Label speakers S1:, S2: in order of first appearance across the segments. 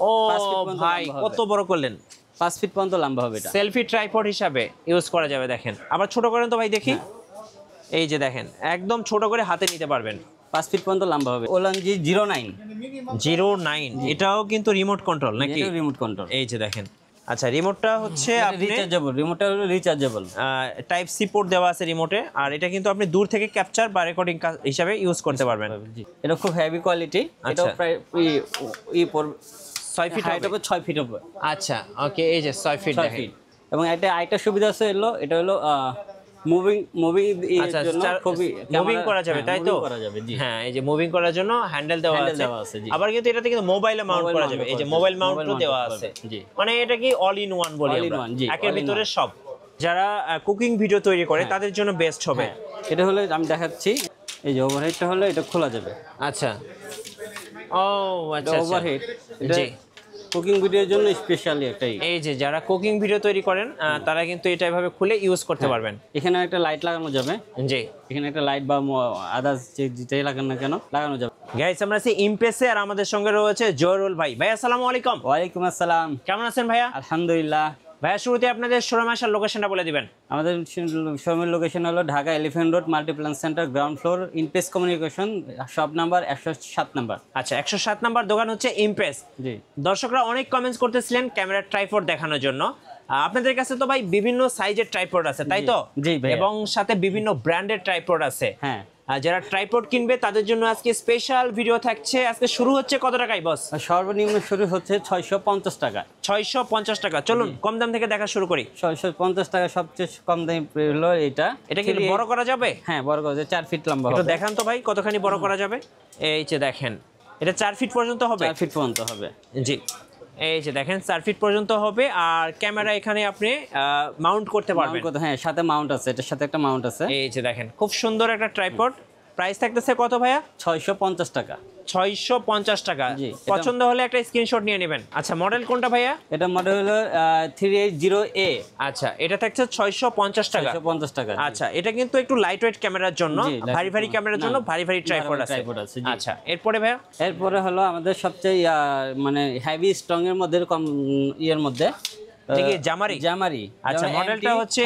S1: ও
S2: 5 fit পর্যন্ত
S1: ভাই
S2: লম্বা হবে।
S1: কত বড় করলেন!
S2: 5 ফিট পর্যন্ত লম্বা হবে এটা।
S1: সেলফি ট্রাইপড হিসাবে ইউজ করা যাবে দেখেন। আবার ছোট করেন তো ভাই দেখি। এই যে দেখেন একদম ছোট করে হাতে নিতে পারবেন।
S2: 5 ফিট পর্যন্ত লম্বা হবে। ওলানজি 09
S1: 09 এটাও কিন্তু রিমোট কন্ট্রোল নাকি?
S2: এটা রিমোট কন্ট্রোল।
S1: এই যে দেখেন। আচ্ছা রিমোটটা হচ্ছে আপনি
S2: রিচার্জেবল, রিমোটটা হলো রিচার্জেবল।
S1: টাইপ সি পোর্ট দেওয়া আছে রিমোটে, আর এটা কিন্তু আপনি দূর থেকে ক্যাপচার বা রেকর্ডিং হিসাবে ইউজ করতে পারবেন।
S2: জি, এটা খুব হেভি কোয়ালিটি। এটা
S1: আচ্ছা।
S2: প্রায়
S1: 6 ফিট
S2: হাইট হবে 6 ফিট হবে।
S1: আচ্ছা ওকে, এই যে 6 ফিট
S2: 6
S1: দেখেন।
S2: ফিট। এবং এটা আরেকটা সুবিধা আছে হলো, এটা হলো মুভিং
S1: আচ্ছা
S2: এর জন্য খুবই
S1: মুভিং করা যাবে তাই তো?
S2: মুভিং করা যাবে, জি।
S1: হ্যাঁ এই যে মুভিং করার জন্য হ্যান্ডেল দেওয়া
S2: হ্যান্ডেল
S1: আছে।
S2: দেওয়া আছে, জি।
S1: আবার কিন্তু এটাতে কিন্তু মোবাইলে মাউন্ট
S2: মোবাইল
S1: করা
S2: mount
S1: যাবে, এই যে
S2: করা
S1: মোবাইল
S2: যাবে,
S1: মাউন্টও
S2: mount
S1: দেওয়া
S2: করা
S1: আছে।
S2: যাবে, জি।
S1: মানে এটা কি অল ইন ওয়ান বলি
S2: All in
S1: আমরা,
S2: one, জি,
S1: একের
S2: all in
S1: ভিতরে
S2: one।
S1: সব। যারা কুকিং ভিডিও তৈরি করে তাদের জন্য বেস্ট হবে।
S2: হ্যাঁ, এটা হলো আমি দেখাচ্ছি। এই যে ওভারহেডটা হলো, এটা খোলা যাবে।
S1: আচ্ছা ও আচ্ছা আচ্ছা।
S2: ওভারহেড এটা
S1: জি।
S2: কুকিং ভিডিওর জন্য স্পেশালি একটাই।
S1: এই যে যারা কুকিং ভিডিও তৈরি করেন তারা কিন্তু এটা এভাবে খুলে ইউজ করতে পারবেন।
S2: এখানে একটা লাইট লাগানো যাবে।
S1: জি
S2: এখানে একটা লাইট বা আদার্স যেটাই লাগান না কেন লাগানো যাবে।
S1: গাইস আমরা আছি ইমপ্রেসে, আর আমাদের সঙ্গে রয়েছে জয়রুল ভাই। ভাই আসসালামু আলাইকুম।
S2: ওয়ালাইকুম আসসালাম।
S1: কেমন আছেন ভাইয়া?
S2: আলহামদুলিল্লাহ।
S1: ভাইয়া শুরুতে আপনাদের শোরুম আসার লোকেশনটা বলে দিবেন।
S2: আমাদের শোরুমের লোকেশন হলো Dhaka elephant road Multiplan centre, ground floor, Impress communication, shop number 107 number.
S1: আচ্ছা 107 নাম্বার দোকান হচ্ছে ইমপ্রেস।
S2: জি।
S1: দর্শকরা অনেক কমেন্টস করতেছিলেন ক্যামেরার ট্রাইপড দেখানোর জন্য। আপনাদের কাছে তো ভাই বিভিন্ন সাইজের ট্রাইপড আছে তাই তো?
S2: জি ভাই।
S1: এবং সাথে বিভিন্ন ব্র্যান্ডের ট্রাইপড আছে।
S2: হ্যাঁ।
S1: আর যারা ট্রাইপড কিনবে তাদের জন্য আজকে স্পেশাল ভিডিও থাকছে। আজকে শুরু হচ্ছে কত টাকায় বস?
S2: সর্বনিম্ন শুরু হচ্ছে 650 টাকা।
S1: 650 টাকা। চলুন কম দাম থেকে দেখা শুরু করি।
S2: 650 টাকা সবচেয়ে কম দামি হলো এটা।
S1: এটা কি বড় করা যাবে?
S2: হ্যাঁ, বড় করা যায়, 4 ফিট লম্বা
S1: একটু
S2: হবে।
S1: দেখান তো ভাই কতখানি বড় করা যাবে। এই যে দেখেন এটা 4 ফিট পর্যন্ত হবে।
S2: 4 ফিট পর্যন্ত হবে।
S1: জি এই যে দেখেন 4 ফিট পর্যন্ত হবে। আর ক্যামেরা এখানে আপনি মাউন্ট করতে পারবেন।
S2: হ্যাঁ, সাথে মাউন্ট আছে, এটার সাথে একটা মাউন্ট আছে।
S1: এই যে দেখেন খুব সুন্দর একটা ট্রাইপড। প্রাইস থাকতেছে কত ভাইয়া?
S2: 650 টাকা।
S1: 650 টাকা।
S2: জি,
S1: পছন্দ হলে একটা স্ক্রিনশট নিয়ে নেবেন। আচ্ছা মডেল কোনটা ভাইয়া?
S2: এটা মডেল হলো 380A।
S1: আচ্ছা এটা থাকছে 650 টাকা।
S2: 650 টাকা।
S1: আচ্ছা এটা কিন্তু একটু লাইট ওয়েট ক্যামেরার জন্য,
S2: জি, light
S1: ভারী ভারী
S2: weight
S1: ক্যামেরার জন্য
S2: না,
S1: ভারী ভারী ট্রাইপড আছে।
S2: tripod আছে, জি।
S1: আচ্ছা এরপরে ভাইয়া?
S2: এরপরে হলো আমাদের সবচেয়ে মানে হেভি স্ট্রং এর মধ্যে, কম ইয়ের মধ্যে
S1: এটা কি জামারি?
S2: জামারি।
S1: আচ্ছা
S2: যেমন
S1: মডেলটা হচ্ছে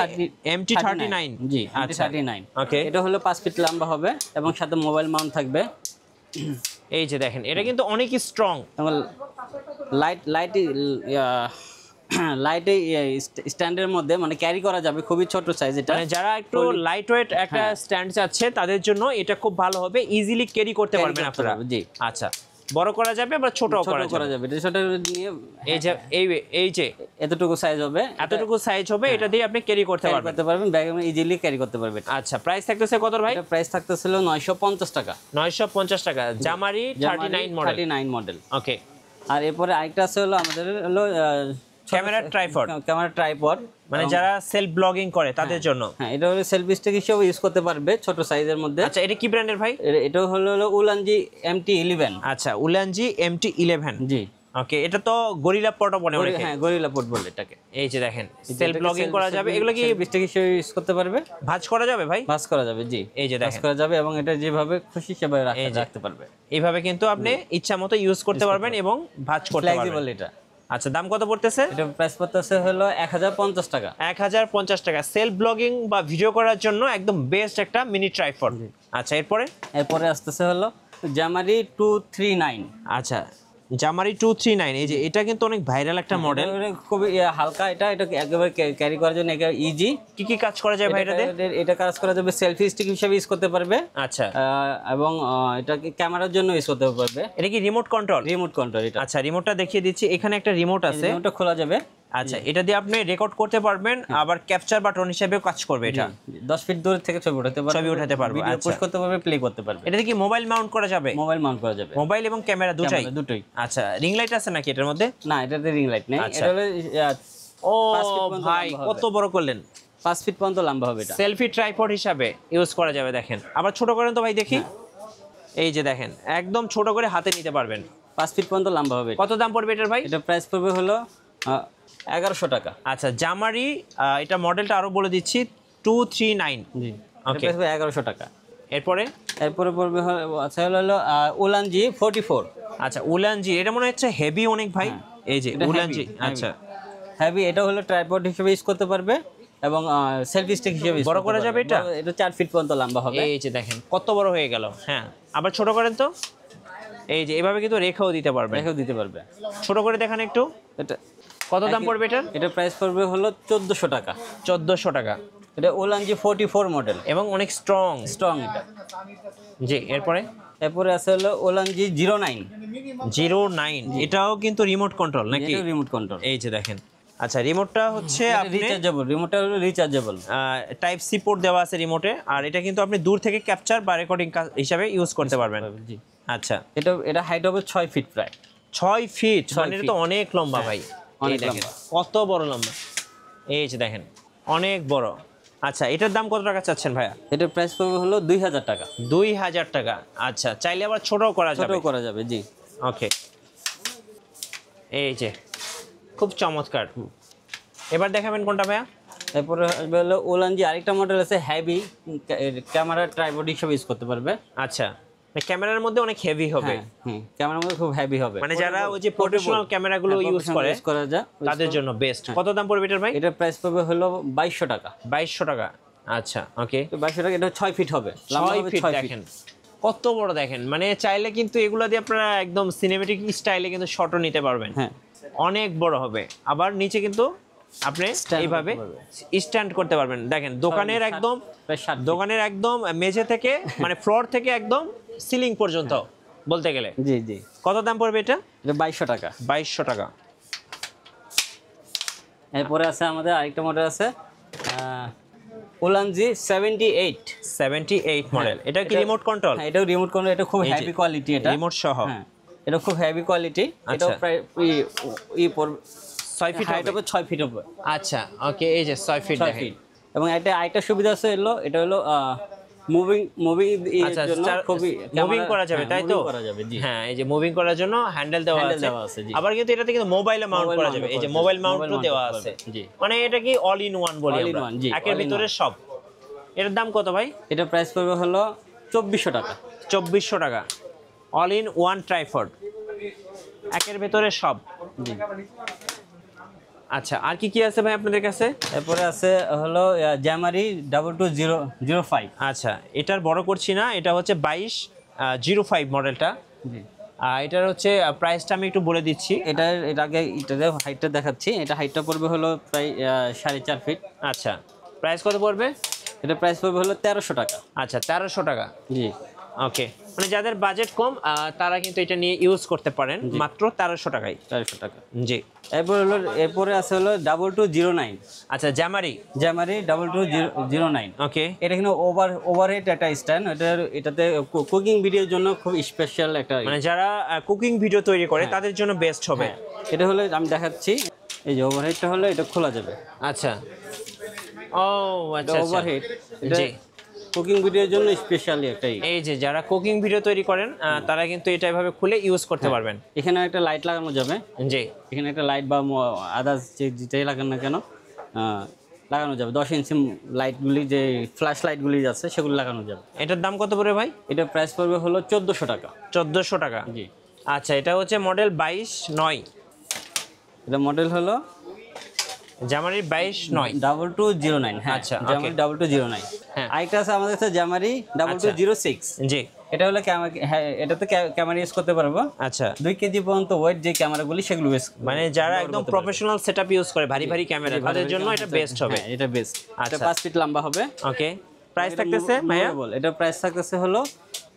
S1: MT39।
S2: জি,
S1: আচ্ছা
S2: MT39।
S1: ওকে।
S2: এটা হলো 5 ফিট লম্বা হবে এবং সাথে মোবাইল মাউন্ট থাকবে।
S1: এই যে দেখেন এটা কিন্তু অনেক স্ট্রং।
S2: এবং লাইটে স্ট্যান্ডের মধ্যে মানে ক্যারি করা যাবে, খুবই ছোট সাইজ এটা।
S1: মানে যারা একটু লাইট ওয়েট একটা স্ট্যান্ড চাচ্ছে তাদের জন্য এটা খুব ভালো হবে, ইজিলি ক্যারি করতে পারবেন আপনারা।
S2: জি।
S1: আচ্ছা বড় করা যাবে বা ছোট করা যাবে।
S2: এটা ছোট নিয়ে
S1: এই যে এই যে
S2: এতটুকু সাইজ হবে,
S1: এতটুকু সাইজ হবে, এটা দিয়ে আপনি ক্যারি করতে পারবেন।
S2: ব্যাগে ইজিলি ক্যারি করতে পারবেন।
S1: আচ্ছা প্রাইস থাকতেছে কত ভাই?
S2: এটা প্রাইস থাকতেছিল 950 টাকা।
S1: 950 টাকা। জামারি 39 মডেল।
S2: 39 মডেল।
S1: ওকে।
S2: আর এরপরে আরেকটা আছে হলো আমাদের হলো
S1: ক্যামেরা ট্রাইপড।
S2: ক্যামেরা ট্রাইপড
S1: মানে যারা সেলফ ব্লগিং করে তাদের জন্য।
S2: হ্যাঁ, এটা হলো সেলফি স্টিক হিসেবে ইউজ করতে পারবে, ছোট সাইজের মধ্যে।
S1: আচ্ছা এটা কি ব্র্যান্ডের ভাই?
S2: এটা হলো উলানজি MT11।
S1: আচ্ছা উলানজি MT11।
S2: জি।
S1: ওকে এটা তো গরিলা পটো বলে অনেকে।
S2: হ্যাঁ, গরিলা পোর্ট বলে এটাকে।
S1: এই যে দেখেন সেলফ ব্লগিং করা যাবে। এগুলো কি
S2: সেলফি স্টিক হিসেবে ইউজ করতে পারবে,
S1: ভাঁজ করা যাবে ভাই?
S2: ভাঁজ করা যাবে। জি,
S1: এই যে
S2: ভাঁজ
S1: দেখেন
S2: করা যাবে এবং এটা যেভাবে খুশি সেভাবে রাখতে পারবে।
S1: এইভাবে কিন্তু আপনি ইচ্ছা মতো ইউজ করতে পারবেন এবং ভাঁজ করতে পারবেন।
S2: ফ্লেক্সিবল এটা।
S1: আচ্ছা দাম কত পড়তেছে?
S2: এটা প্রাইস পড়তেছে হলো 1050 টাকা।
S1: 1050 টাকা। সেলফ ব্লগিং বা ভিডিও করার জন্য একদম বেস্ট একটা মিনি ট্রাইপড। আচ্ছা এরপরে
S2: আসতেছে হলো জামারি 239।
S1: আচ্ছা জামারি 239। এই যে এটা কিন্তু অনেক ভাইরাল একটা মডেল,
S2: খুবই হালকা। এটা একেবারে ক্যারি করার জন্য একেবারে ইজি।
S1: কি কাজ করা যায় ভাই এটাতে?
S2: এটা কাজ করা যাবে সেলফি স্টিক হিসেবে ইউজ করতে পারবে।
S1: আচ্ছা
S2: এবং এটাকে ক্যামেরার জন্য ইউজ করতে পারবে।
S1: এটা কি রিমোট কন্ট্রোল?
S2: রিমোট কন্ট্রোল এটা।
S1: আচ্ছা রিমোটটা দেখিয়ে দিচ্ছি। এখানে একটা রিমোট আছে,
S2: রিমোটটা খোলা যাবে।
S1: আচ্ছা এটা দিয়ে আপনি রেকর্ড করতে পারবেন, আবার ক্যাপচার বাটন হিসেবেও কাজ করবে। এটা
S2: 10 ফিট দূর থেকে ছবি উঠাতে পারবে, ভিডিও পুশ করতে পারবে, প্লে করতে পারবে।
S1: এটাতে কি মোবাইল মাউন্ট করা যাবে?
S2: মোবাইল মাউন্ট করা যাবে,
S1: মোবাইল এবং ক্যামেরা দুটোই। আচ্ছা রিং লাইট আছে নাকি এটার মধ্যে?
S2: না, এটাতে রিং লাইট নেই। এটা হলো
S1: ও ভাই কত বড় করলেন!
S2: 5 ফিট পর্যন্ত লম্বা হবে এটা।
S1: সেলফি ট্রাইপড হিসাবে ইউজ করা যাবে দেখেন। আবার ছোট করেন তো ভাই দেখি। এই যে দেখেন একদম ছোট করে হাতে নিতে পারবেন।
S2: 5 ফিট পর্যন্ত লম্বা হবে।
S1: কত দাম পড়বে এটার ভাই?
S2: এটা প্রাইস পড়বে হলো 1100 টাকা।
S1: আচ্ছা জামারি এটা মডেলটা আরো বলে দিচ্ছি 239।
S2: জি,
S1: ওকে
S2: 1100 টাকা।
S1: এরপরে
S2: এরপরে পড়বে আছে হলো ওলানজি 44।
S1: আচ্ছা উলানজি, এটা মনে হচ্ছে হেভি অনেক ভাই। এই যে
S2: এটা
S1: উলানজি,
S2: heavy,
S1: আচ্ছা
S2: হেভি। এটা হলো ট্রাইপড হিসেবে ইউজ করতে পারবে এবং সেলফি স্টিক হিসেবে use
S1: বড়
S2: করতে
S1: করা
S2: পারবে।
S1: যাবে এটা?
S2: এটা 4 ফিট পর্যন্ত লম্বা হবে।
S1: এই যে দেখেন কত বড় হয়ে গেল। হ্যাঁ, আবার ছোট করেন তো। এই যে এভাবে কিন্তু রেখাও দিতে পারবে।
S2: রেখেও দিতে পারবে।
S1: ছোট করে দেখান একটু,
S2: এটা
S1: কত দাম পড়বে এটার?
S2: এটা প্রাইস পড়বে হলো 1400 টাকা।
S1: 1400 টাকা।
S2: এটা ওলানজি 44 মডেল,
S1: এবং অনেক স্ট্রং।
S2: স্ট্রং এটা।
S1: জি, এরপরে
S2: এরপরে আছে হলো ওলানজি 09।
S1: 09, এটাও কিন্তু রিমোট কন্ট্রোল নাকি?
S2: এটা রিমোট কন্ট্রোল।
S1: এই যে দেখেন, আচ্ছা রিমোটটা হচ্ছে আপনি
S2: রিচার্জেবল, রিমোটটা হলো রিচার্জেবল।
S1: টাইপ সি পোর্ট দেওয়া আছে রিমোটে, আর এটা কিন্তু আপনি দূর থেকে ক্যাপচার বা রেকর্ডিং হিসাবে ইউজ করতে পারবেন।
S2: জি।
S1: আচ্ছা,
S2: এটা হাইট হবে 6 ফিট প্রায়।
S1: 6 ফিট,
S2: 6
S1: মানে এটা তো
S2: feet।
S1: অনেক লম্বা ভাই।
S2: অনেক
S1: এই দেখেন
S2: লম্বা।
S1: কত বড় লম্বা। এই যে দেখেন অনেক বড়। আচ্ছা, এটার দাম কত টাকা চাচ্ছেন ভাইয়া?
S2: এটার প্রাইস পড়বে হলো 2000 টাকা।
S1: 2000 টাকা। আচ্ছা, চাইলে আবার ছোটও করা যাবে।
S2: ছোটও করা যাবে, জি।
S1: ওকে, এই যে খুব চমৎকার। এবার দেখাবেন কোনটা ভাইয়া?
S2: এরপরে আসবে হলো ওলানজি আরেকটা মডেল আছে হেভি, ক্যামেরা ট্রাইপড হিসেবে ইউজ করতে পারবে।
S1: আচ্ছা, ক্যামেরার মধ্যে অনেক হেভি হবে।
S2: হ্যাঁ, ক্যামেরার মধ্যে খুব হেভি হবে।
S1: মানে যারা ওই যে প্রফেশনাল ক্যামেরাগুলো ইউজ করে
S2: ইউজ করা যায়
S1: তাদের জন্য বেস্ট। কত দাম পড়বে এটার ভাই?
S2: এটার প্রাইস পড়বে হলো 2200 টাকা।
S1: 2200 টাকা। আচ্ছা, ওকে।
S2: 2200 টাকা। এটা 6 ফিট হবে, লম্বা
S1: 6
S2: হবে
S1: ফিট
S2: 6 ফিট।
S1: দেখেন কত বড় দেখেন। মানে চাইলে কিন্তু এগুলো দিয়ে আপনারা একদম সিনেমেটিক স্টাইলে কিন্তু শটও নিতে পারবেন।
S2: হ্যাঁ,
S1: অনেক বড় হবে। আবার নিচে কিন্তু আপনি
S2: Stand
S1: এইভাবে
S2: করতে
S1: স্ট্যান্ড করতে পারবেন। দেখেন দোকানের একদম
S2: প্রায় 60 ফিট।
S1: দোকানের একদম মেঝে থেকে মানে ফ্লোর থেকে একদম সিলিং পর্যন্ত বলতে গেলে।
S2: জি জি।
S1: কত দাম পড়বে এটা?
S2: এটা 2200 টাকা।
S1: 2200 টাকা।
S2: এরপরে আছে আমাদের আরেকটা মডেল আছে ওলানজি 78।
S1: 78 মডেল। এটা কি রিমোট কন্ট্রোল?
S2: হ্যাঁ, এটাও রিমোট কন্ট্রোল। এটা খুব
S1: এই যে,
S2: হেভি কোয়ালিটি, এটা
S1: রিমোট সহ।
S2: হ্যাঁ, এটা খুব হেভি কোয়ালিটি।
S1: আচ্ছা।
S2: এটাও প্রায় পড়বে
S1: 6 ফিট
S2: হাইট হবে 6 ফিট হবে।
S1: আচ্ছা, ওকে। এই যে 6 ফিট
S2: 6
S1: দেখেন।
S2: ফিট। এবং এটা আরেকটা সুবিধা আছে হলো, এটা হলো মুভিং
S1: আচ্ছা,
S2: জন্য খুবই
S1: মুভিং করা যাবে, তাই তো?
S2: মুভিং করা যাবে, জি।
S1: হ্যাঁ, এই যে মুভিং করার জন্য হ্যান্ডেল দেওয়া
S2: Handle
S1: আছে।
S2: দেওয়া আছে, জি।
S1: আবার কিন্তু এটাতে কিন্তু মোবাইলে মাউন্ট
S2: Mobile
S1: করা
S2: mount
S1: যাবে। এই যে
S2: করা
S1: মোবাইল
S2: যাবে,
S1: মাউন্টও
S2: mobile
S1: দেওয়া
S2: mount
S1: আছে।
S2: করা যাবে, জি।
S1: মানে এটা কি অল ইন ওয়ান বলি
S2: All in
S1: আমরা,
S2: one, জি,
S1: একের
S2: all in
S1: ভিতরে
S2: one।
S1: সব। এটার দাম কত ভাই?
S2: এটা প্রাইস পড়বে হলো 2400 টাকা।
S1: 2400 টাকা। অল ইন ওয়ান ট্রাইপড, একের ভিতরে সব।
S2: জি।
S1: আচ্ছা, আর কি কি আছে ভাই আপনাদের কাছে?
S2: এরপরে আছে হলো জ্যামারি 22005।
S1: আচ্ছা, এটার বড় করছি না, এটা হচ্ছে 2205 মডেলটা।
S2: জি।
S1: এটার হচ্ছে প্রাইসটা আমি একটু বলে দিচ্ছি।
S2: এর আগে এটার হাইটটা দেখাচ্ছি। এটা হাইটটা পড়বে হলো প্রায় 4.5 ফিট।
S1: আচ্ছা, প্রাইস কত পড়বে?
S2: এটা প্রাইস পড়বে হলো 1300 টাকা।
S1: আচ্ছা, 1300 টাকা।
S2: জি।
S1: ওকে, মানে যাদের বাজেট কম তারা কিন্তু এটা নিয়ে ইউজ করতে পারেন মাত্র 1300 টাকায়।
S2: 1300 টাকা।
S1: জি।
S2: এরপরে আছে হলো 2209।
S1: আচ্ছা, জ্যামারি।
S2: জ্যামারি 2209।
S1: ওকে,
S2: এটা কিন্তু ওভারহেড একটা স্ট্যান্ড। এটাতে কুকিং ভিডিওর জন্য খুব স্পেশাল একটা।
S1: মানে যারা কুকিং ভিডিও তৈরি করে তাদের জন্য বেস্ট হবে।
S2: হ্যাঁ, এটা হলো আমি দেখাচ্ছি। এই যে ওভারহেডটা হলো, এটা খোলা যাবে।
S1: আচ্ছা, ও আচ্ছা,
S2: ওভারহেড
S1: জি।
S2: কুকিং ভিডিওর জন্য স্পেশালি একটাই।
S1: এই যে যারা কুকিং ভিডিও তৈরি করেন তারা কিন্তু এটা এভাবে খুলে ইউজ করতে পারবেন।
S2: এখানে একটা লাইট লাগানো যাবে।
S1: জি।
S2: এখানে একটা লাইট বা আদার্স যেটাই লাগান না কেন লাগানো যাবে। 10 ইঞ্চি লাইটগুলি, যে ফ্ল্যাশ লাইটগুলি আছে, সেগুলি লাগানো যাবে।
S1: এটার দাম কত পড়বে ভাই?
S2: এটা প্রাইস পড়বে হলো 1400 টাকা।
S1: 1400 টাকা।
S2: জি।
S1: আচ্ছা, এটা হচ্ছে মডেল 2209।
S2: এটা মডেল হলো
S1: জ্যামারি 2209।
S2: 2209। হ্যাঁ,
S1: আচ্ছা,
S2: জ্যামারি 2209।
S1: হ্যাঁ।
S2: আরেকটা আছে আমাদের কাছে জ্যামারি 2206।
S1: জি।
S2: এটা হলো হ্যাঁ, এটাতে ক্যামেরা ইউজ করতে পারবো।
S1: আচ্ছা,
S2: 2 কেজি পর্যন্ত ওয়েট যে ক্যামেরাগুলি, সেগুলো
S1: মানে যারা একদম প্রফেশনাল সেটআপ ইউজ করে, ভারী ভারী ক্যামেরা, তাদের জন্য এটা বেস্ট হবে।
S2: হ্যাঁ, এটা বেস্ট। এটা
S1: আচ্ছা।
S2: 5 ফিট লম্বা হবে।
S1: ওকে, প্রাইস থাকতেছে ভাইয়া?
S2: এটা প্রাইস থাকতেছে হলো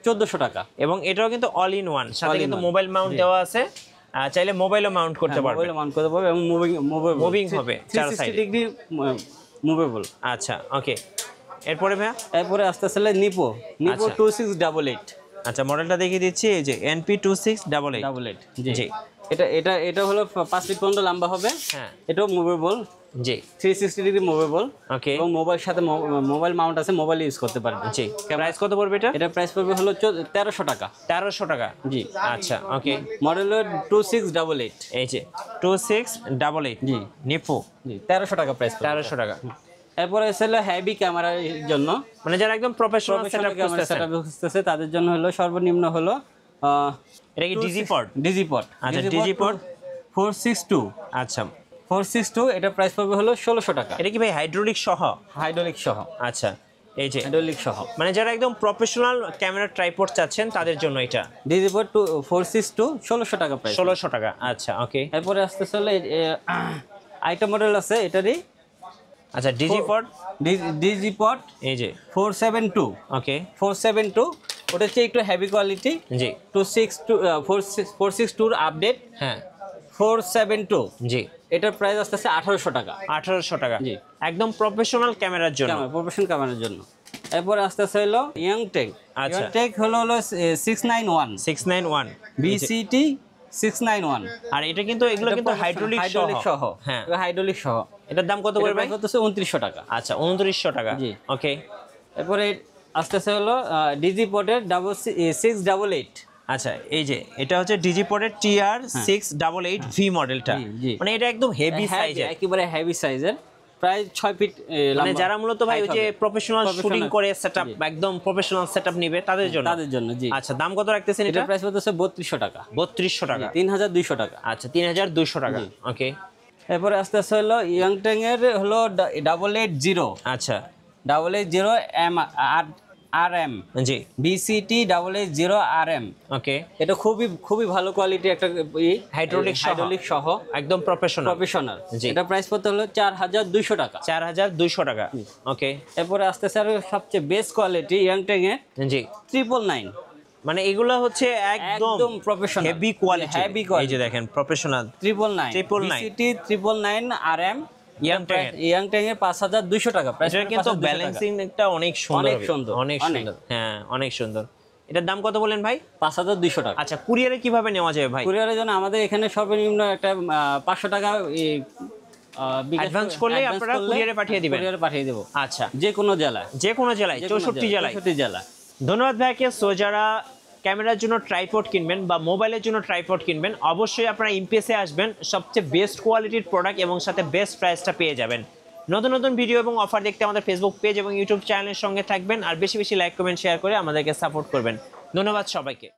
S2: 1400 টাকা।
S1: এবং এটাও কিন্তু অল ইন ওয়ান, সাথে
S2: All in
S1: কিন্তু
S2: one।
S1: মোবাইল মাউন্ট দেওয়া আছে। চাইলে মোবাইলও মাউন্ট করতে পারবে।
S2: মোবাইলে মাউন্ট করতে পারবে এবং
S1: Moving হবে, চার
S2: 360
S1: side-এ।
S2: Degree movable.
S1: আচ্ছা, ওকে। এরপরে ভাইয়া?
S2: এরপরে আস্তে আস্তে নিপো
S1: আচ্ছা।
S2: 2688।
S1: আচ্ছা, মডেলটা দেখিয়ে দিচ্ছি। এই যে NP2688।
S2: 88।
S1: জি।
S2: জি। এটা হলো 5 ফিট পর্যন্ত লম্বা হবে।
S1: হ্যাঁ,
S2: এটাও মুভেবল,
S1: জি।
S2: 360 ডিগ্রি মুভেবল।
S1: ওকে,
S2: এবং মোবাইল সাথে মোবাইল মাউন্ট আছে, মোবাইল ইউজ করতে পারবে।
S1: জি। প্রাইস কত পড়বে এটা?
S2: এটা প্রাইস পড়বে হলো 1300 টাকা।
S1: 1300 টাকা।
S2: জি।
S1: আচ্ছা, ওকে।
S2: মডেল হলো 2688।
S1: এই যে 2688।
S2: জি।
S1: নিপো।
S2: জি, 1300 টাকা প্রাইস।
S1: 1300 টাকা।
S2: এরপরে হলো হেভি ক্যামেরার জন্য,
S1: মানে যারা একদম প্রফেশনাল সেটআপ
S2: ক্যামেরা
S1: করতেছেন,
S2: সেটআপ খুঁজতেছে তাদের জন্য হলো সর্বনিম্ন হলো
S1: এটা কি ডিজি পড?
S2: ডিজি পড।
S1: আচ্ছা, ডিজি পড
S2: 462।
S1: আচ্ছা,
S2: 462 এটা প্রাইস পড়বে হলো 1600 টাকা,
S1: এটা কি ভাই হাইড্রোলিক সহ?
S2: হাইড্রোলিক সহ।
S1: আচ্ছা, এই যে
S2: হাইড্রোলিক সহ
S1: মানে যারা একদম প্রফেশনাল ক্যামেরা ট্রাইপড চাচ্ছেন তাদের জন্য এটা
S2: ডিজি পড 462 1600 টাকা প্রাইস।
S1: 1600 টাকা। আচ্ছা, ওকে।
S2: এরপরে আসতেছে হলো আইটেম মডেল আছে এটারই।
S1: আচ্ছা, ডিজি পড,
S2: ডিজি পড
S1: এই যে
S2: 472।
S1: ওকে,
S2: 472 ওটা হচ্ছে একটু হেভি কোয়ালিটি।
S1: জি
S2: 462 আপডেট।
S1: হ্যাঁ
S2: 472
S1: জি,
S2: এটার প্রাইস আসতেছে 1800 টাকা।
S1: 1800 টাকা,
S2: জি।
S1: একদম প্রফেশনাল ক্যামেরার জন্য।
S2: প্রফেশনাল ক্যামেরার জন্য। এরপরে আসতেছে হলো ইয়াং টেক।
S1: আচ্ছা।
S2: ইয়াং টেক হলো 691
S1: 691
S2: বিসিটি 691।
S1: আর এটা কিন্তু এগুলো কিন্তু হাইড্রোলিক
S2: সহ।
S1: হ্যাঁ,
S2: হাইড্রোলিক সহ।
S1: এটার দাম কত করে ভাই?
S2: হচ্ছে 2900 টাকা।
S1: আচ্ছা, 2900 টাকা।
S2: জি।
S1: ওকে।
S2: এরপরে আসতেছে হলো ডিজি পটের 688।
S1: আচ্ছা, এই যে এটা হচ্ছে ডিজিপডের TR688V মডেলটা,
S2: জি, জি।
S1: মানে এটা একদম হেভি সাইজের,
S2: একেবারে হেভি সাইজের, প্রায় 6 ফিট
S1: মানে যারা মূলত ভাই ওই যে প্রফেশনাল শুটিং করে সেটআপ, একদম প্রফেশনাল সেটআপ নিবে তাদের জন্য।
S2: জি।
S1: আচ্ছা, দাম কত রাখতেছেন এটা?
S2: এটার প্রাইস হচ্ছে 3200 টাকা।
S1: 3200 টাকা,
S2: 3200 টাকা।
S1: আচ্ছা, 3200 টাকা। ওকে।
S2: এরপরে আস্তে আস্তে হলো ইয়াংটেং এর হলো 880।
S1: আচ্ছা,
S2: 880 M R M
S1: G
S2: BCT 880 R M.
S1: Okay.
S2: এটা খুবই ভালো কোয়ালিটি একটা
S1: হাইড্রোলিক
S2: সহ
S1: একদম প্রফেশনাল। জি।
S2: এটা প্রাইস পড়তে হলো 4200 টাকা।
S1: 4200 টাকা। ওকে।
S2: এরপরে আস্তে আস্তে আরো সবচেয়ে বেস্ট কোয়ালিটি ইয়াংটেং এর
S1: জি
S2: 999।
S1: মানে এগুলো হচ্ছে একদম
S2: প্রফেশনাল
S1: হেভি কোয়ালিটি। এই যে দেখেন প্রফেশনাল
S2: 999 বিসিটি 999 আর এম ইয়াংটেং এর 5200 টাকা প্রাইস।
S1: এটা কিন্তু ব্যালেন্সিংটা অনেক সুন্দর, অনেক সুন্দর। হ্যাঁ, অনেক সুন্দর। এটার দাম কত বলেন ভাই?
S2: 5200 টাকা।
S1: আচ্ছা, কুরিয়ারে কিভাবে নেওয়া যাবে ভাই?
S2: কুরিয়ারের জন্য আমাদের এখানে সর্বনিম্ন একটা 500 টাকা
S1: অ্যাডভান্স করলে আপনারা কুরিয়ারে পাঠিয়ে দিবেন।
S2: কুরিয়ারে পাঠিয়ে দেব।
S1: আচ্ছা,
S2: যে কোনো জেলায়
S1: 64 জেলায়। ধন্যবাদ ভাইকে। সো যারা ক্যামেরার জন্য ট্রাইপড কিনবেন বা মোবাইলের জন্য ট্রাইপড কিনবেন, অবশ্যই আপনারা ইমপিএসে আসবেন, সবচেয়ে বেস্ট কোয়ালিটির প্রোডাক্ট এবং সাথে বেস্ট প্রাইসটা পেয়ে যাবেন। নতুন নতুন ভিডিও এবং অফার দেখতে আমাদের ফেসবুক পেজ এবং ইউটিউব চ্যানেলের সঙ্গে থাকবেন, আর বেশি বেশি লাইক কমেন্ট শেয়ার করে আমাদেরকে সাপোর্ট করবেন। ধন্যবাদ সবাইকে।